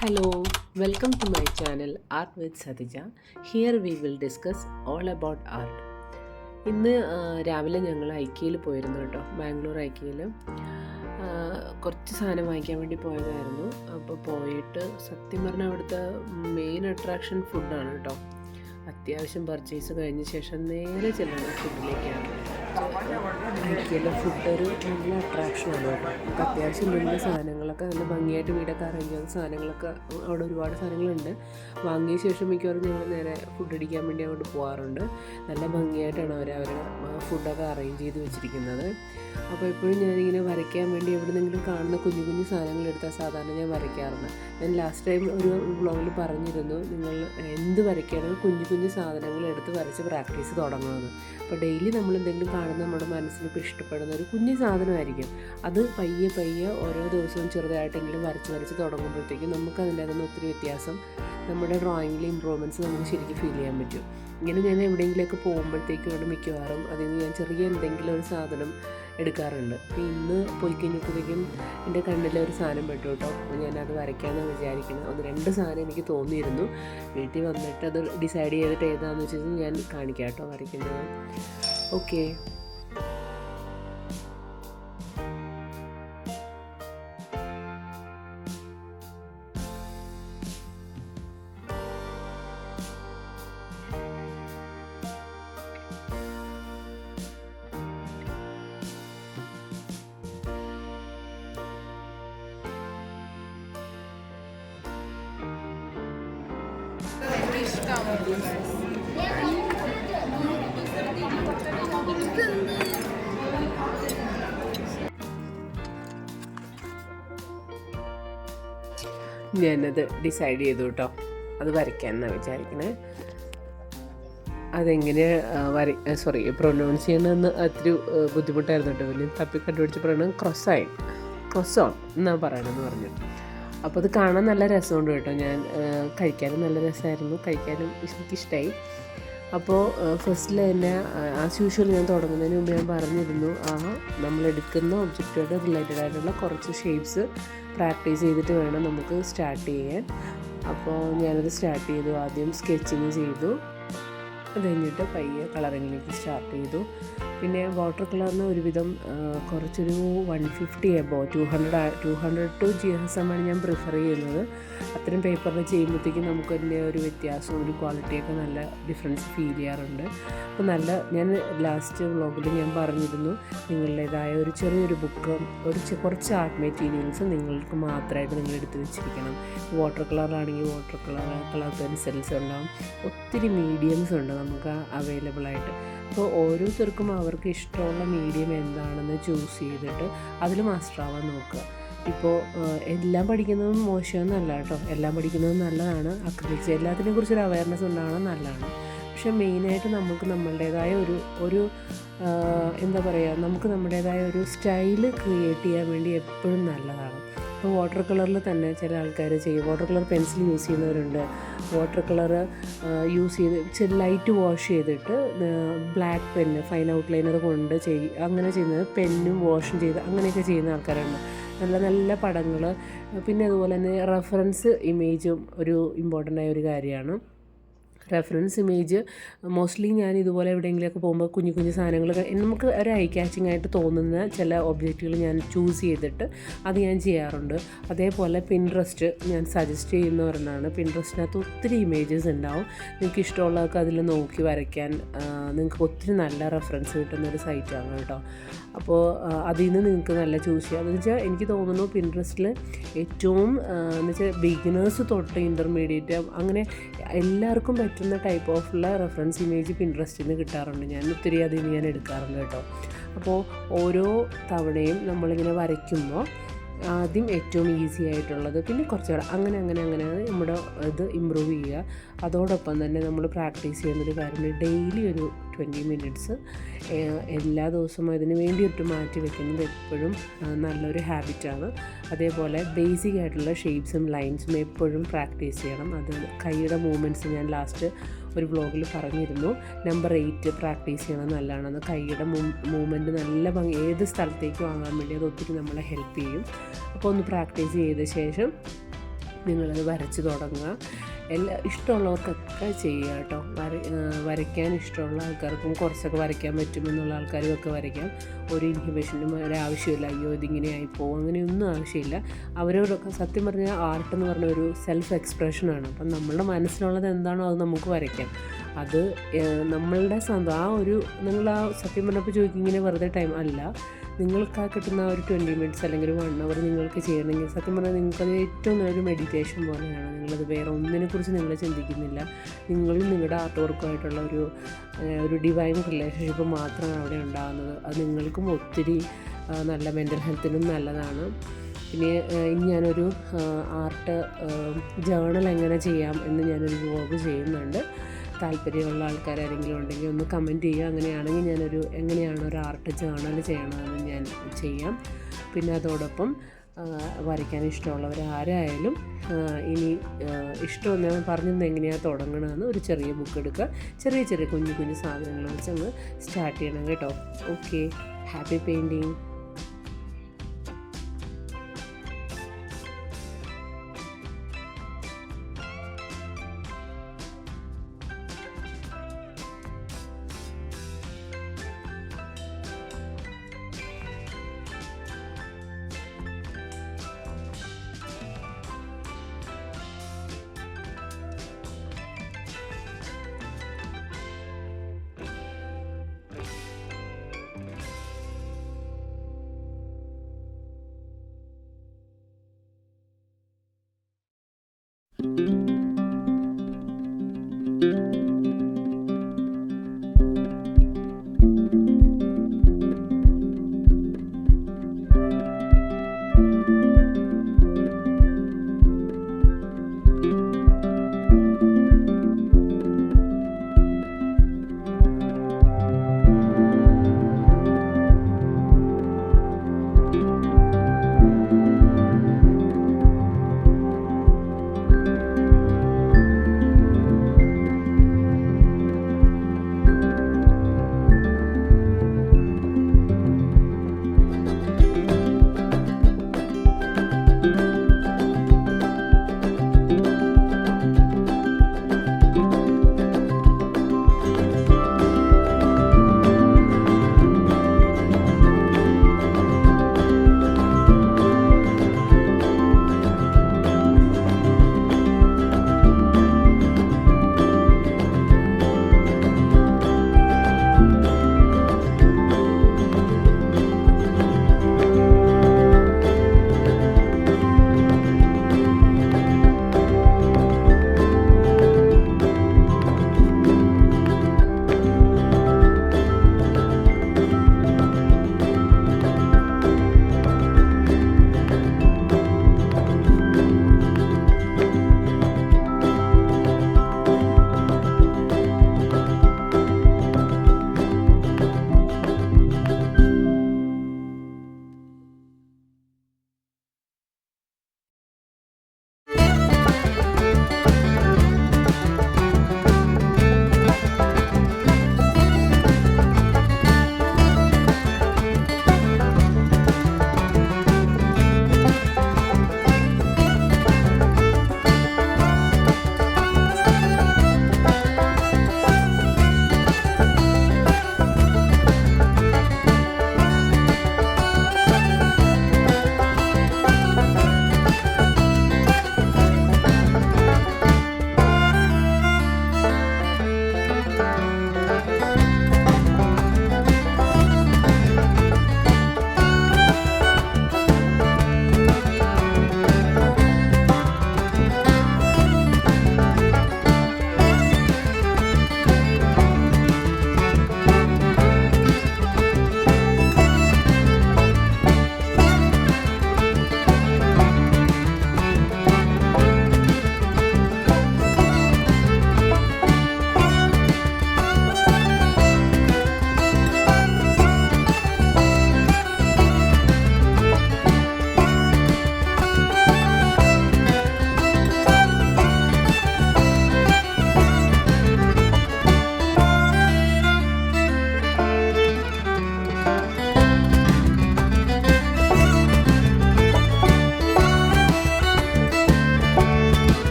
Hello, welcome to my channel Art with Satija. Here we will discuss all about art. ഇന്ന് രാവിലെ ഞങ്ങൾ ഐക്യയിൽ പോയിരുന്നു കേട്ടോ, ബാംഗ്ലൂർ ഐക്യയിൽ കുറച്ച് സാധനം വാങ്ങിക്കാൻ വേണ്ടി പോയതായിരുന്നു. അപ്പോൾ പോയിട്ട് സത്യം പറഞ്ഞാൽ അവിടുത്തെ മെയിൻ അട്രാക്ഷൻ ഫുഡാണ് കേട്ടോ. അത്യാവശ്യം പർച്ചേസ് കഴിഞ്ഞ ശേഷം നേരെ ചെല്ലണം ഫുഡിലേക്കാണ്. ഐക്യയിലെ ഫുഡ് ഒരു നല്ല അട്രാക്ഷനാണ് കേട്ടോ. നമുക്ക് അത്യാവശ്യം വലിയ സാധനങ്ങളൊക്കെ നല്ല ഭംഗിയായിട്ട് വീടൊക്കെ അറേഞ്ച് ചെയ്ത സാധനങ്ങളൊക്കെ അവിടെ ഒരുപാട് സാധനങ്ങളുണ്ട്. വാങ്ങിയ ശേഷം മിക്കവാറും ഞങ്ങൾ നേരെ ഫുഡ് അടിക്കാൻ വേണ്ടി അങ്ങോട്ട് പോകാറുണ്ട്. നല്ല ഭംഗിയായിട്ടാണ് അവരുടെ ഫുഡൊക്കെ അറേഞ്ച് ചെയ്ത് വെച്ചിരിക്കുന്നത്. അപ്പോൾ എപ്പോഴും ഞാനിങ്ങനെ വരയ്ക്കാൻ വേണ്ടി എവിടെന്നെങ്കിലും കാണുന്ന കുഞ്ഞു കുഞ്ഞു സാധനങ്ങൾ എടുത്താൽ സാധാരണ ഞാൻ വരയ്ക്കാറുണ്ട്. ഞാൻ ലാസ്റ്റ് ടൈം ഒരു വ്ളോഗിൽ പറഞ്ഞിരുന്നു, നിങ്ങൾ എന്ത് വരയ്ക്കുകയാണെങ്കിൽ കുഞ്ഞു കുഞ്ഞു സാധനങ്ങൾ എടുത്ത് വരച്ച് പ്രാക്ടീസ് തുടങ്ങുമെന്ന്. അപ്പോൾ ഡെയിലി നമ്മൾ എന്തെങ്കിലും കാണുന്ന നമ്മുടെ മനസ്സിനിപ്പോൾ ഇഷ്ടപ്പെടുന്ന ഒരു കുഞ്ഞു സാധനമായിരിക്കും, അത് പയ്യെ പയ്യെ ഓരോ ദിവസവും ചെറുതായിട്ടെങ്കിലും വരച്ച് തുടങ്ങുമ്പോഴത്തേക്കും നമുക്ക് അതിൻ്റെ അതൊന്ന് ഒത്തിരി വ്യത്യാസം നമ്മുടെ ഡ്രോയിങ്ങിലെ ഇമ്പ്രൂവ്മെൻറ്റ്സ് നമുക്ക് ശരിക്കും ഫീൽ ചെയ്യാൻ പറ്റും. ഇങ്ങനെ ഞാൻ എവിടെയെങ്കിലുമൊക്കെ പോകുമ്പോഴത്തേക്കും അവിടെ മിക്കവാറും അതിൽ നിന്ന് ഞാൻ ചെറിയ എന്തെങ്കിലും ഒരു സാധനം എടുക്കാറുണ്ട്. അപ്പോൾ ഇന്ന് പോയി കഴിഞ്ഞപ്പോഴത്തേക്കും എൻ്റെ കണ്ണിലെ ഒരു സാധനം പെട്ടു കേട്ടോ. അപ്പോൾ ഞാനത് വരയ്ക്കാമെന്ന് വിചാരിക്കണം. ഒന്ന് രണ്ട് സാധനം എനിക്ക് തോന്നിയിരുന്നു. വീട്ടിൽ വന്നിട്ട് അത് ഡിസൈഡ് ചെയ്തിട്ട് ഏതാണെന്ന് വെച്ചാൽ ഞാൻ കാണിക്കാം കേട്ടോ വരയ്ക്കുന്നത്. ഓക്കെ, ഞാനത് ഡിസൈഡ് ചെയ്തു കേട്ടോ, അത് വരയ്ക്കാമെന്നാണ് വിചാരിക്കണേ. അതെങ്ങനെ പ്രൊനൗൺസ് ചെയ്യണമെന്ന് അത്തിരി ബുദ്ധിമുട്ടായിരുന്നു കേട്ടോ. വലിയ തപ്പി കണ്ടുപിടിച്ച് പറയണം ക്രൊസോൺ എന്നാണ് പറയണമെന്ന് പറഞ്ഞു. അപ്പോൾ അത് കാണാൻ നല്ല രസമുണ്ട് കേട്ടോ. ഞാൻ കഴിക്കാനും നല്ല രസമായിരുന്നു, കഴിക്കാനും എനിക്കിഷ്ടമായി. അപ്പോൾ ഫസ്റ്റിൽ തന്നെ ആസ് യൂഷ്വൽ ഞാൻ തുടങ്ങുന്നതിന് മുമ്പ് ഞാൻ പറഞ്ഞിരുന്നു, നമ്മളെടുക്കുന്ന ഒബ്ജക്റ്റുമായിട്ട് റിലേറ്റഡ് ആയിട്ടുള്ള കുറച്ച് ഷേപ്സ് പ്രാക്ടീസ് ചെയ്തിട്ട് വേണം നമുക്ക് സ്റ്റാർട്ട് ചെയ്യാൻ. അപ്പോൾ ഞാനത് സ്റ്റാർട്ട് ചെയ്തു. ആദ്യം സ്കെച്ചിങ് ചെയ്തു, അത് കഴിഞ്ഞിട്ട് പയ്യെ കളറിങ്ങിലേക്ക് സ്റ്റാർട്ട് ചെയ്തു. പിന്നെ വാട്ടർ കളറിന് ഒരുവിധം കുറച്ചൊരു 150 എബോ 200 to GSM ആണ് ഞാൻ പ്രിഫർ ചെയ്യുന്നത്. അത്രയും പേപ്പറിൽ ചെയ്യുമ്പോഴത്തേക്കും നമുക്ക് അതിൻ്റെ ഒരു വ്യത്യാസവും ഒരു ക്വാളിറ്റിയൊക്കെ നല്ല ഡിഫറൻസ് ഫീൽ ചെയ്യാറുണ്ട്. അപ്പോൾ ഞാൻ ലാസ്റ്റ് വ്ളോഗിൽ ഞാൻ പറഞ്ഞിരുന്നു, നിങ്ങളുടേതായ ഒരു ചെറിയൊരു ബുക്ക്, കുറച്ച് ആർട്ട് മെറ്റീരിയൽസ് നിങ്ങൾക്ക് മാത്രമായിട്ട് നിങ്ങൾ എടുത്ത് വെച്ചിരിക്കണം. വാട്ടർ കളറാണെങ്കിൽ കളർ പെൻസിൽസ് ഉണ്ടാവും, ഒത്തിരി മീഡിയംസ് ഉണ്ട് നമുക്ക് അവൈലബിളായിട്ട്. അപ്പോൾ ഓരോരുത്തർക്കും അവർക്ക് ഇഷ്ടമുള്ള മീഡിയം എന്താണെന്ന് ചൂസ് ചെയ്തിട്ട് അതിൽ മാസ്റ്റർ ആവാൻ നോക്കുക. ഇപ്പോൾ എല്ലാം പഠിക്കുന്നതും മോശമെന്നല്ല കേട്ടോ, എല്ലാം പഠിക്കുന്നതും നല്ലതാണ്. അക്രിലിക്സ് എല്ലാത്തിനെ കുറിച്ചൊരു അവയർനെസ് ഉണ്ടാവണം നല്ലതാണ്. പക്ഷെ മെയിനായിട്ട് നമുക്ക് നമ്മളുടേതായ ഒരു എന്താ പറയുക, നമുക്ക് നമ്മുടേതായ ഒരു സ്റ്റൈല് ക്രിയേറ്റ് ചെയ്യാൻ വേണ്ടി എപ്പോഴും നല്ലതാണ്. ഇപ്പോൾ വാട്ടർ കളറിൽ തന്നെ ചില ആൾക്കാർ ചെയ്യും, വാട്ടർ കളർ പെൻസിൽ യൂസ് ചെയ്യുന്നവരുണ്ട്. വാട്ടർ കളർ യൂസ് ചെയ്ത് ലൈറ്റ് വാഷ് ചെയ്തിട്ട് ബ്ലാക്ക് പെന്ന് ഫൈൻ ഔട്ട്ലൈനർ കൊണ്ട് അങ്ങനെ ചെയ്യുന്നത്, പെന്നും വാഷും ചെയ്ത് അങ്ങനെയൊക്കെ ചെയ്യുന്ന ആൾക്കാരുണ്ട്. നല്ല നല്ല പടങ്ങൾ. പിന്നെ അതുപോലെ തന്നെ റെഫറൻസ് ഇമേജും ഒരു ഇമ്പോർട്ടൻ്റ് ആയ ഒരു കാര്യമാണ്. റെഫറൻസ് ഇമേജ് മോസ്റ്റ്ലി ഞാൻ ഇതുപോലെ എവിടെയെങ്കിലുമൊക്കെ പോകുമ്പോൾ കുഞ്ഞു കുഞ്ഞു സാധനങ്ങൾ നമുക്ക് ഒരു ഐ ക്യാച്ചിങ് ആയിട്ട് തോന്നുന്ന ചില ഒബ്ജക്റ്റുകൾ ഞാൻ ചൂസ് ചെയ്തിട്ട് അത് ഞാൻ ചെയ്യാറുണ്ട്. അതേപോലെ പിൻട്രസ്റ്റ് ഞാൻ സജസ്റ്റ് ചെയ്യുന്ന ഒരെണ്ണമാണ്. പിൻട്രസ്റ്റിനകത്ത് ഒത്തിരി ഇമേജസ് ഉണ്ടാവും. നിങ്ങൾക്ക് ഇഷ്ടമുള്ളതൊക്കെ അതിൽ നോക്കി വരയ്ക്കാൻ നിങ്ങൾക്ക് ഒത്തിരി നല്ല റെഫറൻസ് കിട്ടുന്നൊരു സൈറ്റാണ് കേട്ടോ. അപ്പോൾ അതിൽ നിന്ന് നിങ്ങൾക്ക് നല്ല ചൂസ് ചെയ്യാം. എന്ന് വെച്ചാൽ എനിക്ക് തോന്നുന്നു പിൻട്രസ്റ്റിൽ ഏറ്റവും എന്ന് വെച്ചാൽ ബിഗിനേഴ്സ് തൊട്ട് ഇൻ്റർമീഡിയറ്റ് അങ്ങനെ എല്ലാവർക്കും പറ്റുന്ന ടൈപ്പ് ഓഫുള്ള റെഫറൻസ് ഇമേജ് പിൻട്രസ്റ്റിൽ നിന്ന് കിട്ടാറുണ്ട്. ഞാൻ ഒത്തിരി അതിൽ നിന്ന് ഞാൻ എടുക്കാറുണ്ട് കേട്ടോ. അപ്പോൾ ഓരോ തവണയും നമ്മളിങ്ങനെ വരയ്ക്കുമ്പോൾ ആദ്യം ഏറ്റവും ഈസി ആയിട്ടുള്ളത്, പിന്നെ കുറച്ചുകൂടെ അങ്ങനെ നമ്മുടെ ഇത് ഇമ്പ്രൂവ് ചെയ്യുക. അതോടൊപ്പം തന്നെ നമ്മൾ പ്രാക്ടീസ് ചെയ്യുന്നൊരു കാര്യം, ഡെയിലി ഒരു 20 മിനിറ്റ്സ് എല്ലാ ദിവസവും അതിന് വേണ്ടിയിട്ട് മാറ്റി വെക്കുന്നത് എപ്പോഴും നല്ലൊരു ഹാബിറ്റാണ്. അതേപോലെ ബേസിക് ആയിട്ടുള്ള ഷേപ്സും ലൈൻസും എപ്പോഴും പ്രാക്ടീസ് ചെയ്യണം. അത് കൈയുടെ മൂവ്മെൻറ്റ്സ് ഞാൻ ലാസ്റ്റ് ഒരു വ്ളോഗിൽ പറഞ്ഞിരുന്നു. നമ്പർ 8 പ്രാക്ടീസ് ചെയ്യണം നല്ലതാണെന്ന്. കൈയുടെ മൂവ്മെൻറ്റ് നല്ല ഭംഗി ഏത് സ്ഥലത്തേക്ക് വാങ്ങാൻ വേണ്ടി അത് ഒത്തിരി നമ്മളെ ഹെൽപ്പ് ചെയ്യും. അപ്പോൾ ഒന്ന് പ്രാക്ടീസ് ചെയ്ത ശേഷം നിങ്ങളത് വരച്ച് തുടങ്ങുക. ഇഷ്ടമുള്ളവർക്കൊക്കെ ചെയ്യുക കേട്ടോ. വരയ്ക്കാൻ ഇഷ്ടമുള്ള ആൾക്കാർക്കും കുറച്ചൊക്കെ വരയ്ക്കാൻ പറ്റുമെന്നുള്ള ആൾക്കാരും ഒക്കെ വരയ്ക്കാം. ഒരു ഇൻഹിബിഷനും ഒരാവശ്യമില്ല, അയ്യോ ഇതിങ്ങനെ ആയിപ്പോവും അങ്ങനെയൊന്നും ആവശ്യമില്ല. അവരോടൊക്കെ സത്യം പറഞ്ഞാൽ ആർട്ട് എന്ന് പറഞ്ഞ ഒരു സെൽഫ് എക്സ്പ്രഷനാണ്. അപ്പം നമ്മളുടെ മനസ്സിലുള്ളത് എന്താണോ അത് നമുക്ക് വരയ്ക്കാം. അത് നമ്മളുടെ സ്വന്തം നിങ്ങൾ സത്യം പറഞ്ഞപ്പോൾ ചോദിക്കും ഇങ്ങനെ വെറുതെ ടൈം അല്ല. നിങ്ങൾക്ക് കിട്ടുന്ന ഒരു 20 മിനിറ്റ്സ് അല്ലെങ്കിൽ 1 അവർ നിങ്ങൾക്ക് ചെയ്യണമെങ്കിൽ സത്യം പറഞ്ഞാൽ നിങ്ങൾക്കത് ഏറ്റവും നല്ലൊരു മെഡിറ്റേഷൻ പോലെയാണ്. നിങ്ങളത് വേറെ ഒന്നിനെക്കുറിച്ച് നിങ്ങൾ ചിന്തിക്കുന്നില്ല. നിങ്ങളും നിങ്ങളുടെ ആർട്ട് വർക്കുമായിട്ടുള്ള ഒരു ഡിവൈൻ റിലേഷൻഷിപ്പ് മാത്രമാണ് അവിടെ ഉണ്ടാകുന്നത്. അത് നിങ്ങൾക്കും ഒത്തിരി നല്ല മെൻ്റൽ ഹെൽത്തിനും നല്ലതാണ്. പിന്നെ ഇനി ഞാനൊരു ആർട്ട് ജേണൽ എങ്ങനെ ചെയ്യാം എന്ന് ഞാനൊരു വ്ലോഗ് ചെയ്യുന്നുണ്ട്. താല്പര്യമുള്ള ആൾക്കാരെങ്കിലും ഉണ്ടെങ്കിൽ ഒന്ന് കമൻറ്റ് ചെയ്യുക. അങ്ങനെയാണെങ്കിൽ എങ്ങനെയാണ് ഒരു ആർട്ട് ജേണൽ ചെയ്യണമെന്ന് ഞാൻ ചെയ്യാം. പിന്നെ അതോടൊപ്പം വരയ്ക്കാൻ ഇഷ്ടമുള്ളവർ ആരായാലും ഇനി ഇഷ്ടമെന്ന് ഞാൻ പറഞ്ഞത് എങ്ങനെയാണ് തുടങ്ങണമെന്ന് ഒരു ചെറിയ ബുക്ക് എടുക്കുക. ചെറിയ കുഞ്ഞു സാധനങ്ങൾ വെച്ച് അങ്ങ് സ്റ്റാർട്ട് ചെയ്യണം കേട്ടോ. Okay, happy painting.